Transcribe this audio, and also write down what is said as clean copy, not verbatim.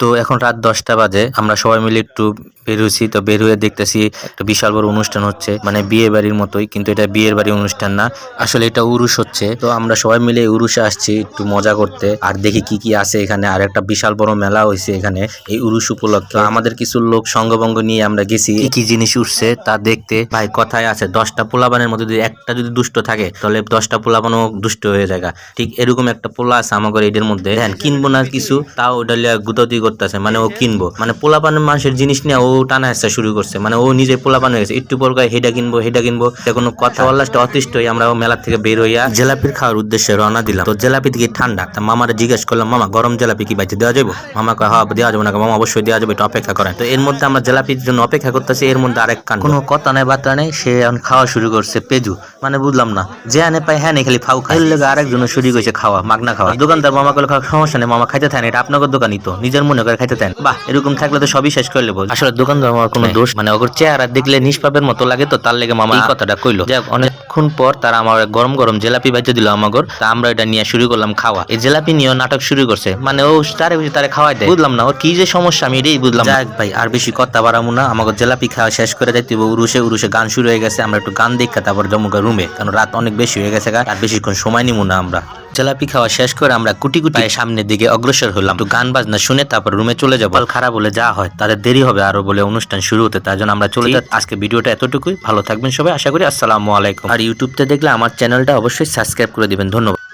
তো এখন রাত 10টা বাজে, আমরা সবাই মিলে একটু বের হয়েছি। তো বের হয়ে দেখতেছি একটা বিশাল বড় অনুষ্ঠান হচ্ছে, মানে বিয়ে বাড়ির মতোই, কিন্তু এটা বিয়ের বাড়ির অনুষ্ঠান না, আসলে এটা উরুস হচ্ছে। তো আমরা সবাই মিলে উরুসে আসছি একটু মজা করতে, আর দেখি কি কি আছে এখানে। আর একটা বিশাল বড় মেলা হয়েছে এখানে এই উরুস উপলক্ষে। আমাদের কিছু লোক সঙ্গভঙ্গ নিয়ে আমরা গেছি কি কি জিনিস উঠছে তা দেখতে। ভাই কথায় আছে 10টা পোলাপানের মধ্যে যদি একটা যদি দুষ্ট থাকে তাহলে 10টা পোলাপানও দুষ্ট হয়ে যায়। ঠিক এরকম একটা পোলা আছে আমাদের এদের মধ্যে। হ্যাঁ, কিনবো না কিছু, তাও ওটা লিয়া গুতাগুতি করতেছে, মানে ও কিনবো, মানে পোলাপানের মানুষের জিনিস নিয়ে ও টানা হেঁচড়া শুরু করছে, মানে ও নিজে পোলাপান হয়ে গেছে। একটু পর হেডা কিনবো হেডা কিনবো, এটা কোনো কথা বললে অতিষ্ঠ হয়ে আমরা মেলা থেকে বের হইয়া জেলাপির খাওয়ার উদ্দেশ্যে রওনা দিলাম। তো জেলাপি থেকে ঠান্ডা, তা মামারে জিজ্ঞেস করলাম, মামা গরম জেলাপি কি বাইতে দেওয়া যাবো? মামা কয় হ্যাঁ দেওয়া যাবো না, মামা অবশ্যই দেওয়া যাবে, একটু অপেক্ষা করেন। তো এর মধ্যে আমরা জেলাপির জন্য অপেক্ষা করতেছি, এর মধ্যে আরেক কান কোনো কথা নাই বার্তা নেই, সে এখন খাওয়া শুরু করছে পেজু, মানে বুঝলাম না, যে আনে পাই হ্যাঁ খালি ফাউ খাই। এর লেগে আরেকজন শুরু করেছে খাওয়া, মাগনা খাওয়া। দোকানদার মামা কলে সমস্যা নেই মামা, খাইতে থাকেন, এটা আপনাদের দোকানই তো, নিজের মনে করে খাইতে থাকেন। বাহ, এরকম থাকলে তো সবই শেষ করে লেবো। আসলে দোকানদার আমার কোনো দোষ, মানে ওর চেহারা দেখলে নিষ্পাপের মতো লাগে, তো তার লেগে মামা এই কথাটা কইলো। যাক, অনেকক্ষণ পর তারা আমার গরম গরম জেলাপি বাইতে দিল আমাগর। তা আমরা এটা নিয়ে শুরু করলাম খাওয়া। এই জেলাপি নিয়েও নাটক শুরু করছে, মানে ও তারে খাওয়াই দেয়, বুঝলাম না ওর কি যে সমস্যা, আমি এটাই বুঝলাম। যাক ভাই, আর বেশি কথা বাড়াবো না, আমাকে জেলাপি খাওয়া শেষ করে যাইতে উরুসে উরুসে গান শুরু হয়ে গেছে। আমরা একটু গান দেখা তারপর জমুকা রুমে, কারণ রাত অনেক বেশি হয়ে গেছে, আর বেশিক্ষণ সময় নিব না আমরা। জেলাপি খাওয়া শেষ করে আমরা কুটি কুটি সামনের দিকে অগ্রসর হলাম, তো গান বাজনা শুনে তারপর রুমে চলে যাবো। খারাপ বলে যা হয়, তাদের দেরি হবে আরো বলে অনুষ্ঠান শুরু হতে, তার জন্য আমরা চলে যাই। আজকে ভিডিওটা এতটুকুই, ভালো থাকবেন সবাই, আশা করি। আসসালামু আলাইকুম। আর ইউটিউবতে দেখলে আমার চ্যানেলটা অবশ্যই সাবস্ক্রাইব করে দিবেন। ধন্যবাদ।